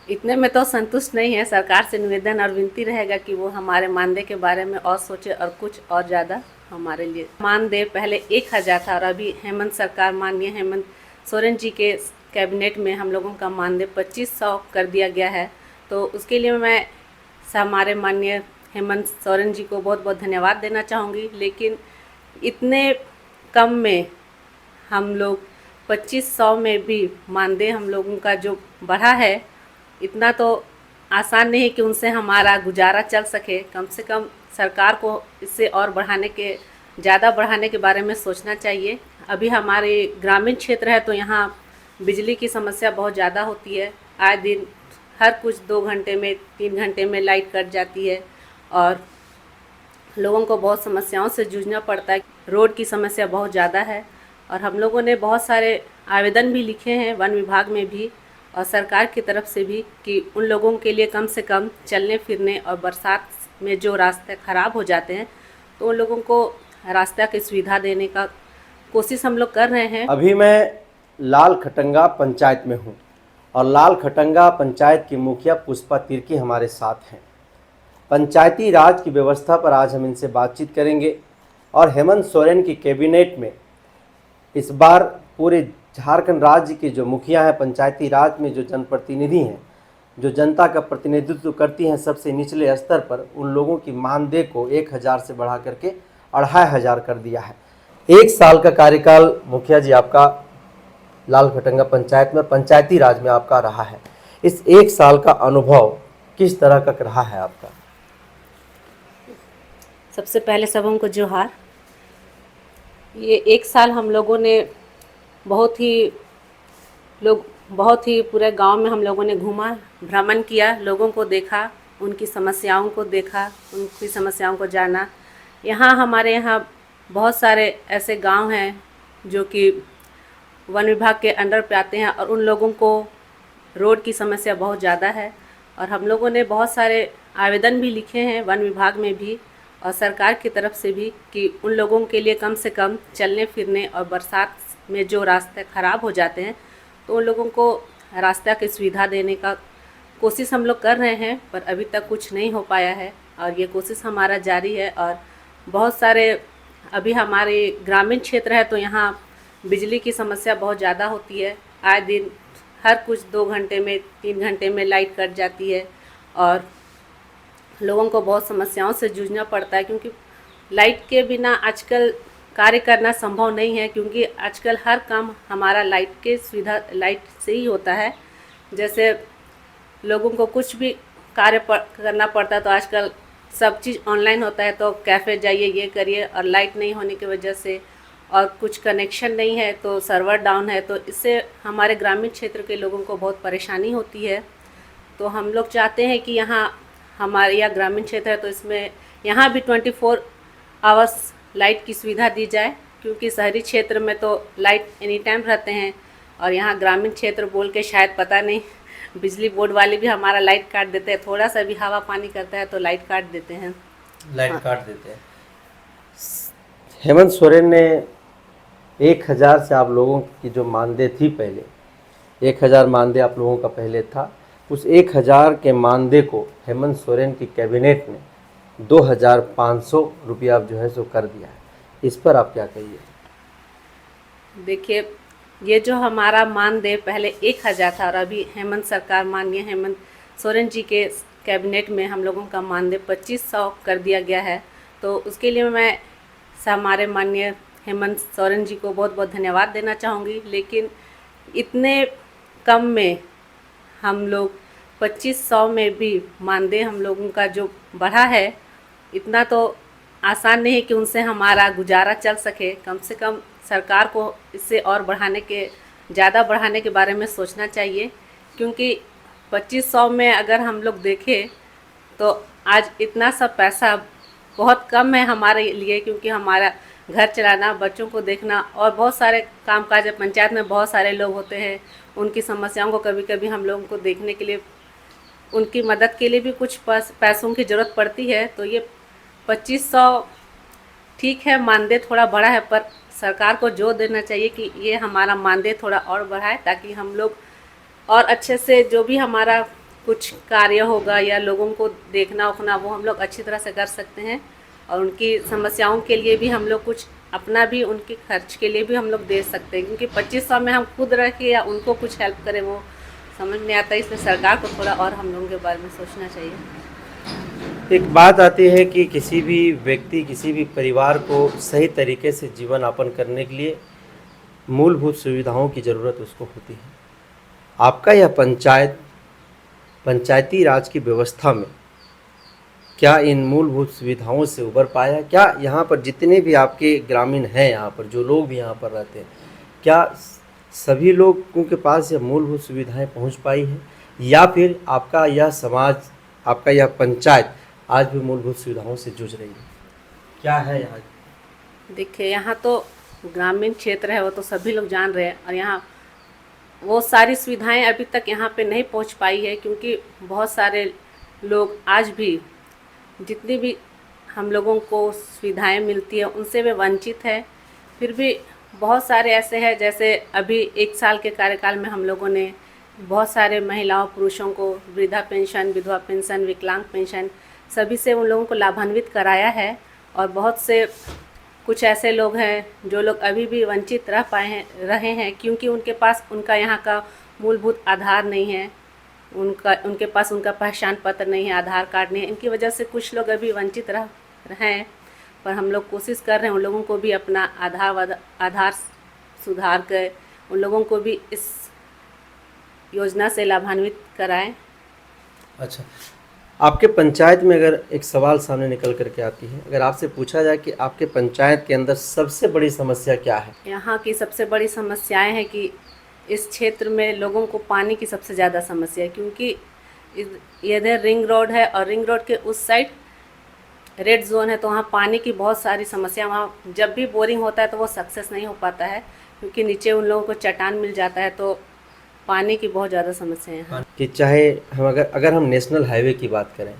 इतने में तो संतुष्ट नहीं है। सरकार से निवेदन और विनती रहेगा कि वो हमारे मानदेय के बारे में और सोचे और कुछ और ज़्यादा हमारे लिए मानदेय पहले 1,000 था और अभी हेमंत सरकार, माननीय हेमंत सोरेन जी के कैबिनेट में हम लोगों का मानदेय 2500 कर दिया गया है। तो उसके लिए मैं हमारे माननीय हेमंत सोरेन जी को बहुत बहुत धन्यवाद देना चाहूँगी। लेकिन इतने कम में हम लोग 2500 में भी मानदेय हम लोगों का जो बढ़ा है, इतना तो आसान नहीं कि उनसे हमारा गुजारा चल सके। कम से कम सरकार को इससे और ज़्यादा बढ़ाने के बारे में सोचना चाहिए। अभी हमारे ग्रामीण क्षेत्र है तो यहाँ बिजली की समस्या बहुत ज़्यादा होती है। आए दिन हर कुछ 2 घंटे में 3 घंटे में लाइट कट जाती है और लोगों को बहुत समस्याओं से जूझना पड़ता है। रोड की समस्या बहुत ज़्यादा है और हम लोगों ने बहुत सारे आवेदन भी लिखे हैं वन विभाग में भी और सरकार की तरफ से भी कि उन लोगों के लिए कम से कम चलने फिरने और बरसात में जो रास्ते ख़राब हो जाते हैं तो उन लोगों को रास्ता की सुविधा देने का कोशिश हम लोग कर रहे हैं। अभी मैं लाल खटंगा पंचायत में हूँ और लाल खटंगा पंचायत की मुखिया पुष्पा तिर्की हमारे साथ हैं। पंचायती राज की व्यवस्था पर आज हम इनसे बातचीत करेंगे और हेमंत सोरेन की कैबिनेट में इस बार पूरे झारखंड राज्य के जो मुखिया हैं, पंचायती राज में जो जनप्रतिनिधि हैं, जो जनता का प्रतिनिधित्व करती हैं सबसे निचले स्तर पर, उन लोगों की मानदेय को 1,000 से बढ़ा करके 2,500 कर दिया है। 1 साल का कार्यकाल मुखिया जी आपका लाल खटंगा पंचायत में, पंचायती राज में आपका रहा है। इस 1 साल का अनुभव किस तरह का रहा है आपका? सबसे पहले सबों को जोहार। ये 1 साल हम लोगों ने बहुत ही पूरे गांव में हम लोगों ने घूमा, भ्रमण किया, लोगों को देखा, उनकी समस्याओं को देखा, उनकी समस्याओं को जाना। हमारे यहाँ बहुत सारे ऐसे गांव हैं जो कि वन विभाग के अंडर पे आते हैं और उन लोगों को रोड की समस्या बहुत ज़्यादा है और हम लोगों ने बहुत सारे आवेदन भी लिखे हैं वन विभाग में भी और सरकार की तरफ से भी कि उन लोगों के लिए कम से कम चलने फिरने और बरसात में जो रास्ते ख़राब हो जाते हैं तो उन लोगों को रास्ता की सुविधा देने का कोशिश हम लोग कर रहे हैं, पर अभी तक कुछ नहीं हो पाया है और ये कोशिश हमारा जारी है। और बहुत सारे अभी हमारे ग्रामीण क्षेत्र है तो यहाँ बिजली की समस्या बहुत ज़्यादा होती है। आए दिन हर कुछ 2 घंटे में 3 घंटे में लाइट कट जाती है और लोगों को बहुत समस्याओं से जूझना पड़ता है, क्योंकि लाइट के बिना आजकल कार्य करना संभव नहीं है, क्योंकि आजकल हर काम हमारा लाइट से ही होता है। जैसे लोगों को कुछ भी करना पड़ता है तो आजकल सब चीज़ ऑनलाइन होता है, तो कैफ़े जाइए, ये करिए, और लाइट नहीं होने की वजह से और कुछ कनेक्शन नहीं है तो सर्वर डाउन है, तो इससे हमारे ग्रामीण क्षेत्र के लोगों को बहुत परेशानी होती है। तो हम लोग चाहते हैं कि हमारे यहाँ ग्रामीण क्षेत्र है तो इसमें यहाँ भी 24 आवर्स लाइट की सुविधा दी जाए, क्योंकि शहरी क्षेत्र में तो लाइट एनी टाइम रहते हैं और यहाँ ग्रामीण क्षेत्र बोल के शायद पता नहीं बिजली बोर्ड वाले भी हमारा लाइट काट देते हैं। थोड़ा सा भी हवा पानी करता है तो लाइट काट देते हैं। लाइट काट देते हैं। हेमंत सोरेन ने 1,000 से आप लोगों की जो मानदेय थी, पहले 1,000 मानदेय आप लोगों का पहले था, उस 1,000 के मानदेय को हेमंत सोरेन की कैबिनेट ने 2,500 रुपया जो है सो कर दिया है। इस पर आप क्या कहिए? देखिए, ये जो हमारा मानदेय पहले 1,000 था और अभी हेमंत सरकार, माननीय हेमंत सोरेन जी के कैबिनेट में हम लोगों का मानदेय 2500 कर दिया गया है। तो उसके लिए मैं हमारे माननीय हेमंत सोरेन जी को बहुत बहुत धन्यवाद देना चाहूँगी। लेकिन इतने कम में हम लोग 2500 में भी मानदेय हम लोगों का जो बढ़ा है, इतना तो आसान नहीं कि उनसे हमारा गुजारा चल सके। कम से कम सरकार को इससे और ज़्यादा बढ़ाने के बारे में सोचना चाहिए, क्योंकि 2500 में अगर हम लोग देखें तो आज इतना सब पैसा बहुत कम है हमारे लिए, क्योंकि हमारा घर चलाना, बच्चों को देखना और बहुत सारे कामकाज है। पंचायत में बहुत सारे लोग होते हैं, उनकी समस्याओं को कभी कभी हम लोगों को देखने के लिए, उनकी मदद के लिए भी कुछ पैसों की ज़रूरत पड़ती है। तो ये 2500 ठीक है, मानदेय थोड़ा बड़ा है, पर सरकार को जोर देना चाहिए कि ये हमारा मानदेय थोड़ा और बढ़ाए, ताकि हम लोग और अच्छे से जो भी हमारा कुछ कार्य होगा या लोगों को देखना उखना, वो हम लोग अच्छी तरह से कर सकते हैं। और उनकी समस्याओं के लिए भी हम लोग कुछ अपना भी उनके खर्च के लिए भी हम लोग दे सकते हैं, क्योंकि 2500 में हम खुद रह के या उनको कुछ हेल्प करें वो समझ नहीं आता। इसलिए सरकार को थोड़ा और हम लोगों के बारे में सोचना चाहिए। एक बात आती है कि किसी भी व्यक्ति, किसी भी परिवार को सही तरीके से जीवन यापन करने के लिए मूलभूत सुविधाओं की ज़रूरत उसको होती है। आपका यह पंचायती राज की व्यवस्था में क्या इन मूलभूत सुविधाओं से उबर पाया? क्या यहाँ पर जितने भी आपके ग्रामीण हैं, यहाँ पर जो लोग भी यहाँ पर रहते हैं, क्या सभी लोगों के पास यह मूलभूत सुविधाएं पहुँच पाई हैं, या फिर आपका यह समाज, आपका यह पंचायत आज भी मूलभूत सुविधाओं से जूझ रही है? क्या है यहाँ? देखिए, यहाँ तो ग्रामीण क्षेत्र है, वो तो सभी लोग जान रहे हैं, और यहाँ वो सारी सुविधाएं अभी तक यहाँ पे नहीं पहुँच पाई है, क्योंकि बहुत सारे लोग आज भी जितनी भी हम लोगों को सुविधाएं मिलती है उनसे वे वंचित है। फिर भी बहुत सारे ऐसे हैं, जैसे अभी 1 साल के कार्यकाल में हम लोगों ने बहुत सारे महिलाओं पुरुषों को वृद्धा पेंशन, विधवा पेंशन, विकलांग पेंशन सभी से उन लोगों को लाभान्वित कराया है। और बहुत से कुछ ऐसे लोग हैं जो लोग अभी भी वंचित रहे हैं, क्योंकि उनके पास उनका यहाँ का मूलभूत आधार नहीं है, उनके पास उनका पहचान पत्र नहीं है, आधार कार्ड नहीं है। इनकी वजह से कुछ लोग अभी वंचित हैं। पर हम लोग कोशिश कर रहे हैं उन लोगों को भी अपना आधार सुधार कर उन लोगों को भी इस योजना से लाभान्वित कराएं। अच्छा, आपके पंचायत में अगर एक सवाल सामने निकल करके आती है, अगर आपसे पूछा जाए कि आपके पंचायत के अंदर सबसे बड़ी समस्या क्या है? यहाँ की सबसे बड़ी समस्याएं हैं कि इस क्षेत्र में लोगों को पानी की सबसे ज़्यादा समस्या है, क्योंकि इधर रिंग रोड है और रिंग रोड के उस साइड रेड जोन है, तो वहाँ पानी की बहुत सारी समस्या। वहाँ जब भी बोरिंग होता है तो वो सक्सेस नहीं हो पाता है, क्योंकि नीचे उन लोगों को चट्टान मिल जाता है, तो पानी की बहुत ज़्यादा समस्या है। कि चाहे हम अगर हम नेशनल हाईवे की बात करें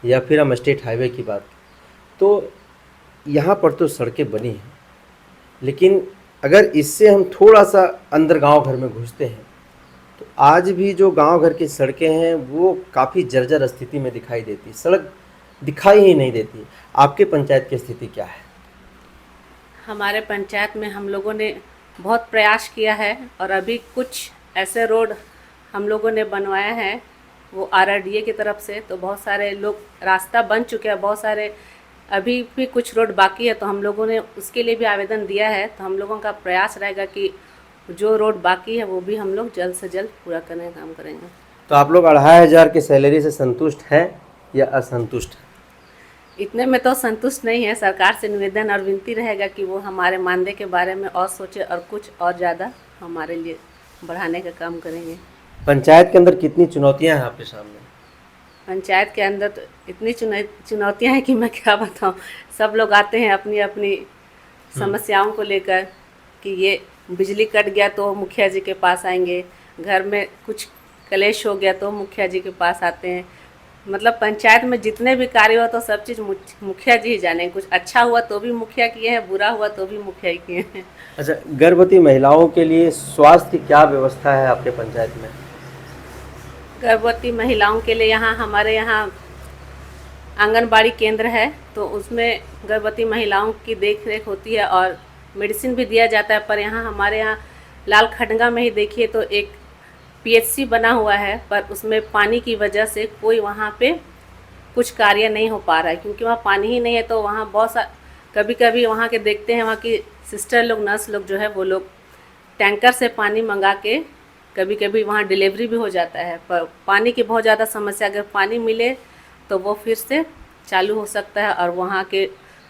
या फिर हम स्टेट हाईवे की बात करें, तो यहाँ पर तो सड़कें बनी हैं, लेकिन अगर इससे हम थोड़ा सा अंदर गांव घर में घुसते हैं तो आज भी जो गांव घर की सड़कें हैं वो काफ़ी जर्जर स्थिति में दिखाई देती, सड़क दिखाई ही नहीं देती। आपके पंचायत की स्थिति क्या है? हमारे पंचायत में हम लोगों ने बहुत प्रयास किया है, और अभी कुछ ऐसे रोड हम लोगों ने बनवाया है वो RRDA की तरफ से, तो बहुत सारे लोग रास्ता बन चुके हैं, बहुत सारे अभी भी कुछ रोड बाकी है, तो हम लोगों ने उसके लिए भी आवेदन दिया है। तो हम लोगों का प्रयास रहेगा कि जो रोड बाकी है वो भी हम लोग जल्द से जल्द पूरा करने का काम करेंगे। तो आप लोग 2500 की सैलरी से संतुष्ट हैं या असंतुष्ट हैं? इतने में तो संतुष्ट नहीं है। सरकार से निवेदन और विनती रहेगा कि वो हमारे मानदेय के बारे में और सोचे और कुछ और ज़्यादा हमारे लिए बढ़ाने का काम करेंगे। पंचायत के अंदर कितनी चुनौतियां हैं आपके सामने? पंचायत के अंदर तो इतनी चुनौतियां हैं कि मैं क्या बताऊं। सब लोग आते हैं अपनी अपनी समस्याओं को लेकर, कि ये बिजली कट गया तो मुखिया जी के पास आएंगे, घर में कुछ कलेश हो गया तो मुखिया जी के पास आते हैं। मतलब पंचायत में जितने भी कार्य हो तो सब चीज़ मुखिया जी ही जाने। कुछ अच्छा हुआ तो भी मुखिया किए हैं, बुरा हुआ तो भी मुखिया ही किए हैं। अच्छा, गर्भवती महिलाओं के लिए स्वास्थ्य की क्या व्यवस्था है आपके पंचायत में? गर्भवती महिलाओं के लिए हमारे यहाँ आंगनबाड़ी केंद्र है, तो उसमें गर्भवती महिलाओं की देख रेख होती है और मेडिसिन भी दिया जाता है। पर हमारे यहाँ लाल खटंगा में ही देखिए तो एक PHC बना हुआ है, पर उसमें पानी की वजह से कोई वहाँ पे कुछ कार्य नहीं हो पा रहा है, क्योंकि वहाँ पानी ही नहीं है। तो वहाँ बहुत सा कभी कभी वहाँ के देखते हैं, वहाँ की सिस्टर लोग, नर्स लोग जो है वो लोग टैंकर से पानी मंगा के कभी कभी वहाँ डिलीवरी भी हो जाता है। पर पानी की बहुत ज़्यादा समस्या, अगर पानी मिले तो वो फिर से चालू हो सकता है, और वहाँ के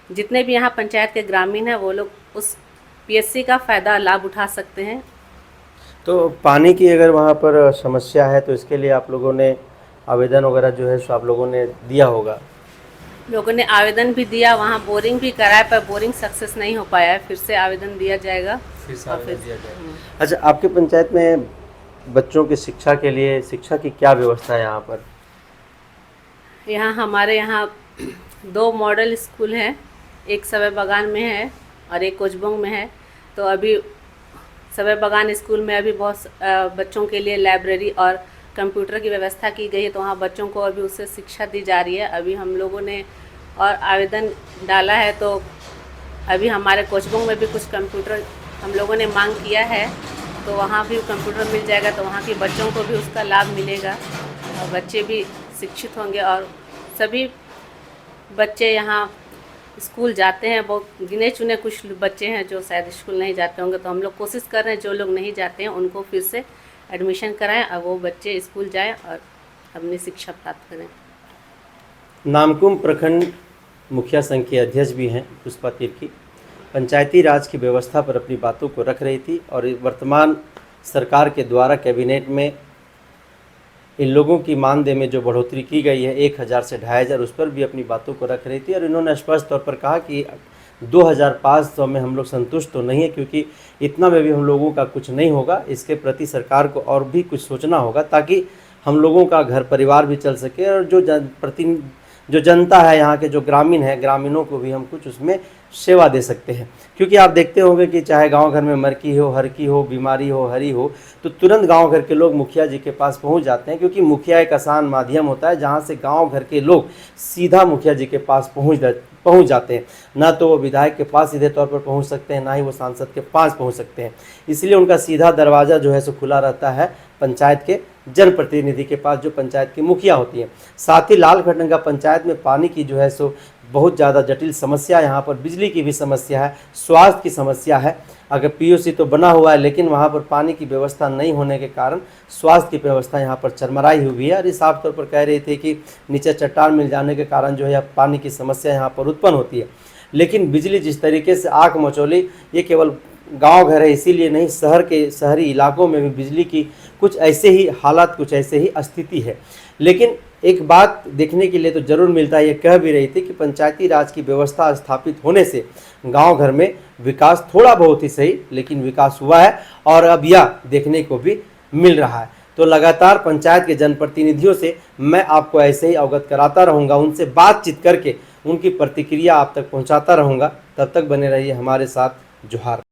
जितने भी यहाँ पंचायत के ग्रामीण हैं वो लोग उस PHC का फ़ायदा लाभ उठा सकते हैं। तो पानी की अगर वहाँ पर समस्या है तो इसके लिए आप लोगों ने आवेदन वगैरह जो है सो आप लोगों ने दिया होगा? लोगों ने आवेदन भी दिया, वहाँ बोरिंग भी कराया, पर बोरिंग सक्सेस नहीं हो पाया है। फिर से आवेदन दिया जाएगा। फिर से आवेदन दिया जाएगा। अच्छा, आपके पंचायत में बच्चों की शिक्षा के लिए शिक्षा की क्या व्यवस्था है यहाँ पर? यहाँ हमारे यहाँ 2 मॉडल स्कूल हैं, एक सवै बगान में है और एक कोचबंग में है। तो अभी सवै बगान स्कूल में अभी बहुत बच्चों के लिए लाइब्रेरी और कंप्यूटर की व्यवस्था की गई है, तो वहाँ बच्चों को अभी उससे शिक्षा दी जा रही है। अभी हम लोगों ने और आवेदन डाला है, तो अभी हमारे कोचबुक में भी कुछ कंप्यूटर हम लोगों ने मांग किया है, तो वहाँ भी कंप्यूटर मिल जाएगा, तो वहाँ के बच्चों को भी उसका लाभ मिलेगा और बच्चे भी शिक्षित होंगे। और सभी बच्चे यहाँ स्कूल जाते हैं, बहुत गिने चुने कुछ बच्चे हैं जो शायद स्कूल नहीं जाते होंगे, तो हम लोग कोशिश कर रहे हैं जो लोग नहीं जाते हैं उनको फिर से एडमिशन कराएं और वो बच्चे स्कूल जाएं और अपनी शिक्षा प्राप्त करें। नामकुम प्रखंड मुखिया संघ के अध्यक्ष भी हैं पुष्पा तिर्की, पंचायती राज की व्यवस्था पर अपनी बातों को रख रही थी और वर्तमान सरकार के द्वारा कैबिनेट में इन लोगों की मानदेय में जो बढ़ोतरी की गई है 1000 से 2500, उस पर भी अपनी बातों को रख रही थी। और इन्होंने स्पष्ट तौर पर कहा कि 2500 में हम लोग संतुष्ट तो नहीं है, क्योंकि इतना में भी हम लोगों का कुछ नहीं होगा। इसके प्रति सरकार को और भी कुछ सोचना होगा ताकि हम लोगों का घर परिवार भी चल सके और जो जनता है यहाँ के जो ग्रामीण है, ग्रामीणों को भी हम कुछ उसमें सेवा दे सकते हैं। क्योंकि आप देखते होंगे कि चाहे गांव घर में मरकी हो, हरकी हो, बीमारी हो, हरी हो, तो तुरंत गांव घर के लोग मुखिया जी के पास पहुंच जाते हैं, क्योंकि मुखिया एक आसान माध्यम होता है जहां से गांव घर के लोग सीधा मुखिया जी के पास पहुंच जाते हैं। ना तो वो विधायक के पास सीधे तौर पर पहुंच सकते हैं, ना ही वो सांसद के पास पहुंच सकते हैं। इसलिए उनका सीधा दरवाज़ा जो है सो खुला रहता है पंचायत के जनप्रतिनिधि के पास, जो पंचायत की मुखिया होती है। साथ ही लाल खटंगा पंचायत में पानी की जो है सो बहुत ज़्यादा जटिल समस्या, यहाँ पर बिजली की भी समस्या है, स्वास्थ्य की समस्या है। अगर पीओसी तो बना हुआ है, लेकिन वहाँ पर पानी की व्यवस्था नहीं होने के कारण स्वास्थ्य की व्यवस्था यहाँ पर चरमराई हुई है। और ये साफ तौर पर कह रही थी कि नीचे चट्टान मिल जाने के कारण जो है पानी की समस्या यहाँ पर उत्पन्न होती है। लेकिन बिजली जिस तरीके से आग मचौली, ये केवल गांव घर है इसीलिए नहीं, शहरी इलाकों में भी बिजली की कुछ ऐसे ही हालात, कुछ ऐसे ही स्थिति है। लेकिन एक बात देखने के लिए तो ज़रूर मिलता है, ये कह भी रही थी कि पंचायती राज की व्यवस्था स्थापित होने से गांव घर में विकास थोड़ा बहुत ही सही, लेकिन विकास हुआ है और अब यह देखने को भी मिल रहा है। तो लगातार पंचायत के जनप्रतिनिधियों से मैं आपको ऐसे ही अवगत कराता रहूँगा, उनसे बातचीत करके उनकी प्रतिक्रिया आप तक पहुँचाता रहूँगा। तब तक बने रहिए हमारे साथ। जोहार।